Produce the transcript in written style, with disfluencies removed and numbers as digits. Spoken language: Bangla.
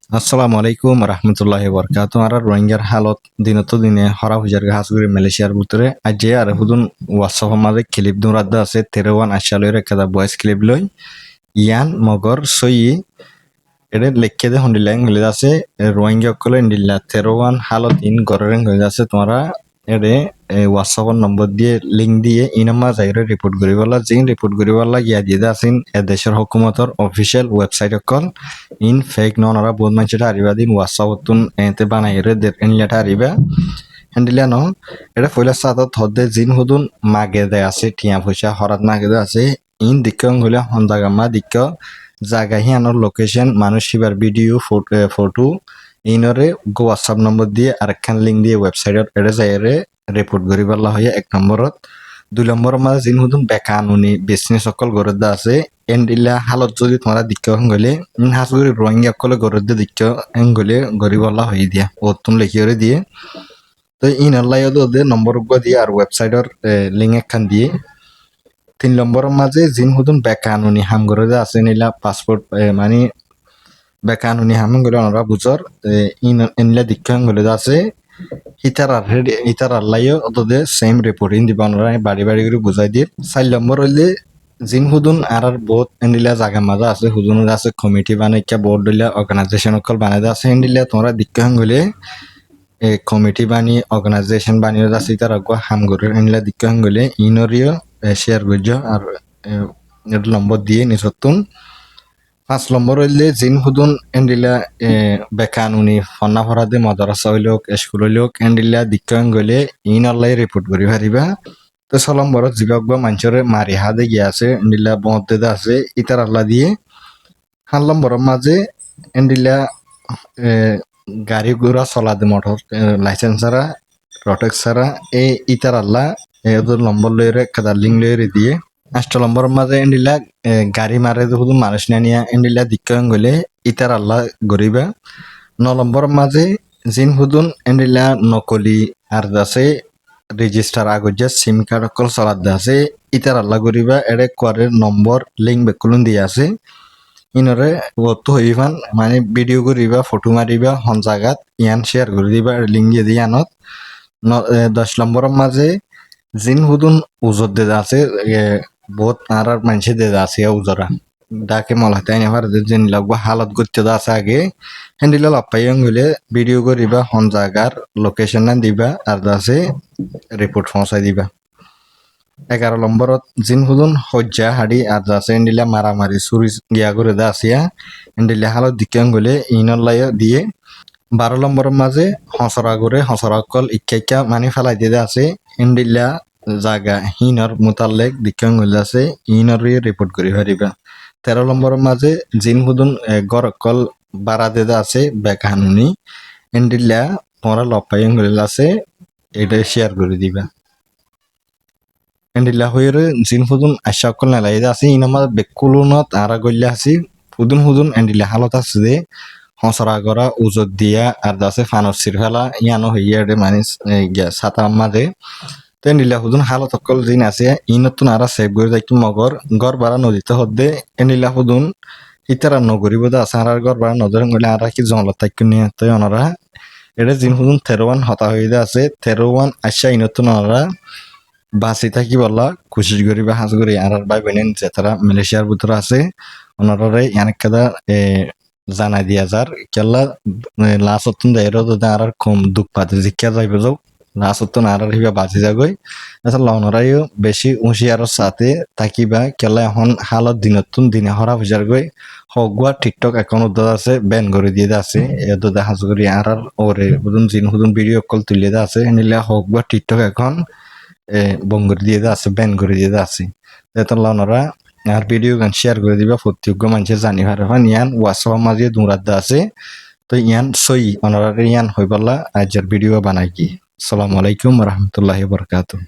আসসালামু আলাইকুম রহমতুল্লাহি বরকাত আর রোহিঙ্গার হালত দিনত দিনে হরা হুজার হাসগুড়ি মালয়েশিয়ার ভিতরে আজে আর হুদুন হোয়াটসঅ্যাপ মাঝে ক্লিপ দুরাদ্দ আছে 13 আশালয়ের একটা ভয়েস ক্লিপ লই ইয়ান মগর সই এটা লেখকে দে হন্ডিল্যাং মিলে আছে রোহিঙ্গা কলে ইন্ডিল্লা 13 হালত ইন গরের হয়ে আছে তোমরা এডে হোয়াটসঅ্যাপ নম্বর দিয়ে লিঙ্ক দিয়ে ইনামা যাইরে রিপোর্ট করিবালা জিন রিপোর্ট করিবালা গিয়া দিয়ে আছেন এ দেশের হুকুমতর অফিসিয়াল ওয়েবসাইট অকল ইন ফেক ননরা বহুত মানুষটা আরিবা দিন হোয়াটসঅ্যাপ তুন এতে বানাইরে দের এনলাটা আরিবা হ্যান্ডিলা ন এটা ফইলা সাদত হদে জিন হুদুন মাগে দে আছে টিয়া পয়সা হরাত মাগে দে আছে ইন দিক্কং হইলা হন্দাগামা দিক্ক জায়গা হিয়ানোর লোকেশন মানুষ হিবার ভিডিও ফটো ইনরে হোয়াটসঅ্যাপ নম্বর দিয়ে আরেকখান লিঙ্ক দিয়ে ওয়েবসাইটত এটা যাইরে রিপোর্ট করি পারলা হয়ে 1 নম্বরত 2 নম্বরের মাঝে জিন হুদুন বেকানুনি বিজনেস সকল গরদ আছে এন্ডিলা হালত যদি তোমরা দিক্ক গলে হাসগুড়ি রোহিঙ্গা সকলে গরদ দিক্ক গলে গরিবল্লা হয়ে দিয়া ও তুমি লিখিয়ে দিয়ে তো ইন আল্লাহ ওদের নম্বর দিয়ে আর ওয়েবসাইটর লিঙ্ক একখান দিয়ে 3 নম্বরের মাঝে জিন হুদুন বেকানুনি হাম গরদ আছে নিলা পাসপোর্ট মানে বেকানুনি হাম গলে ওনারা বুঝর ইন এনলা দিক্ক গলে আছে ইতার আল্লাহ ওদের সেম রিপোর্টিং দিবা ওনারা বাড়ি বাড়ি করে বুঝাই দিয়ে 4 নম্বর হইলে জিন হুদুন আর বহুত এন্ডিলা জায়গা মাজা আছে হুদুন আছে কমিটি বানাইকা বোর্ড দিলা অর্গানাইজেশন অকল বানাই আছে এন্ডিলা তোমরা দিক্ক গলে কমিটি বানি অর্গানাইজেশন বানিয়ে আছে তার আগুয়া হামগরের এনলা দিক্ক গলে ইনরিও শেয়ার করছ আর নম্বর দিয়ে নিসতুন 5 নম্বর হইলে জিন হুদুন এন্ডিলা বেকানুনি ফন্না ফরাদে মাদ্রাসা হইলোক স্কুল হইলোক এন্ডিলা দিক্ক গলে ইন আল্লাহ রিপোর্ট করি পারিবা তো 6 নম্বরত জীবক মানুষরে মারি হাদে গিয়া আছে এন্ডিলা বদতে আছে ইতার আল্লাহ দিয়ে 7 নম্বরের মাঝে এন্ডিলা গাড়ি ঘোড়া চলাতে মোটর লাইসেন্স ছাড়া প্রটেক্ট ছাড়া এই ইতার আল্লাহ ওদের নম্বর লইরে কাদা লিঙ্ক লইরে দিয়ে 8 নম্বরের মাঝে এন্ডিলা গাড়ি মারে শুধু মানুষ না নিয়া এন্ডিলা দিক্ক গলে ইতার আল্লাহ গরিবা 9 নম্বরের মাঝে জিন হুদুন এন্ডিলা নকলি আর আছে রেজিস্টার আগজ সিম কার্ড অকল চলাত আছে ইতার আল্লাহ গরিবা এড়ে কোয়ারের নম্বর লিঙ্ক বেকুলুন দিয়ে আছে ইনরে ওতো হইবান মানে ভিডিও করিবা ফটো মারিবা হন জায়গাত ইয়ান শেয়ার করে দিবা লিঙ্ক দিয়ে দিয়ে আনত 10 নম্বরের মাঝে জিন হুদুন উজর দে আছে বহুত আর মানুষে দে আছে উজরা ডাকে মলাতে আইনে পারে জিন লাগবা হালত করতে আছে আগে হ্যান্ডিলা লাপাইং হইলে ভিডিও করিবা হন জায়গার লোকেশন না দিবা আর আছে রিপোর্ট পৌঁছাই দিবা 11 নম্বরত জিন হুদুন হজ্জা হাড়ি আর আছে এন্ডিলা মারামারি চুরি গিয়া করে দা আসিয়া এন্ডিলা হালত দিকাং গলে ইনল্লাই দিয়ে 12 নম্বরের মাঝে হসরা করে হসরা কল ইক্কা মানে ফেলাই দিয়ে আছে এন্ডিলা জায়গা হিনর মোতালেক দিকাং গলে আছে ইনর রিপোর্ট করি পারিবা 13 নম্বরের মাঝে জিন হুদুন গরকল বাড়া দিয়ে আছে বেকানুনি এন্ডিলা পরা লপাইং গলে আছে এটা শেয়ার করে দিবা এন্ডিলা হইরে জিন হুদুন আশা কল না লাইদা আছে ইনামা বেকুলুনত আরা গল্লা আছে হুদুন এন্ডিলা হালত আছে যে হসরা গরা উজত দিয়া আর দাসে ফানসির ফেলা ইয়ানো হইয়া মানে সাতা মাঝে তো এন্ডিলা হুদুন হালত অকল জিন আছে ইনতুন আরা সেভ করে যাই মগর গড় বাড়া নদীতে হদ্দে এন্ডিলা হুদুন ইতারা নগরিব দা আছে আর গড় বাড়া নজর গলে আর কি জঙ্গলত থাকি নিয়ে তো ওনারা এটা জিন হুদুন 13 হতা হইয়া আছে 13 আশা ইনতুন ওনারা বাসি থাকি বললা কোশিশ করিবা হাজ করি আর ভাই বোনেন যে তারা মালয়েশিয়ার ভিতরে আছে ওনারে অনেক কাদা জানাই দিয়া যার কেলা লাস্টতন দেয়রো তো আর কম দুঃখ পাতে জিজ্ঞা যাইবে যাও লাস্টতন আর হিবা বাঁচি যাগই আসলে ওনারাইও বেশি হুঁশিয়ার সাথে থাকিবা কেলা এখন হালত দিনতুন দিনে হরা বুঝার গই হগুয়া টিকটক অ্যাকাউন্ট আছে ব্যান করে দিয়ে আছে এতো দেখা করি আর ওরে হুদুন জিন হুদুন ভিডিও কল তুলে আছে নিলে হগুয়া টিকটক এখন বঙ্গর দিয়ে আছে ব্যান করে দিয়ে আছে তাহলে ওনারা আর ভিডিও গান শেয়ার করে দিবা প্রত্যেক মানুষে জানি পারবেন ইয়ান হোয়াটসঅ্যাপ মাঝে দুরাদ্দা আছে তো ইয়ান সই ওনারা ইয়ান হইবাল্লা আজের ভিডিও বানাই কি আসসালামু আলাইকুম রহমতুল্লাহি বরকাতুহ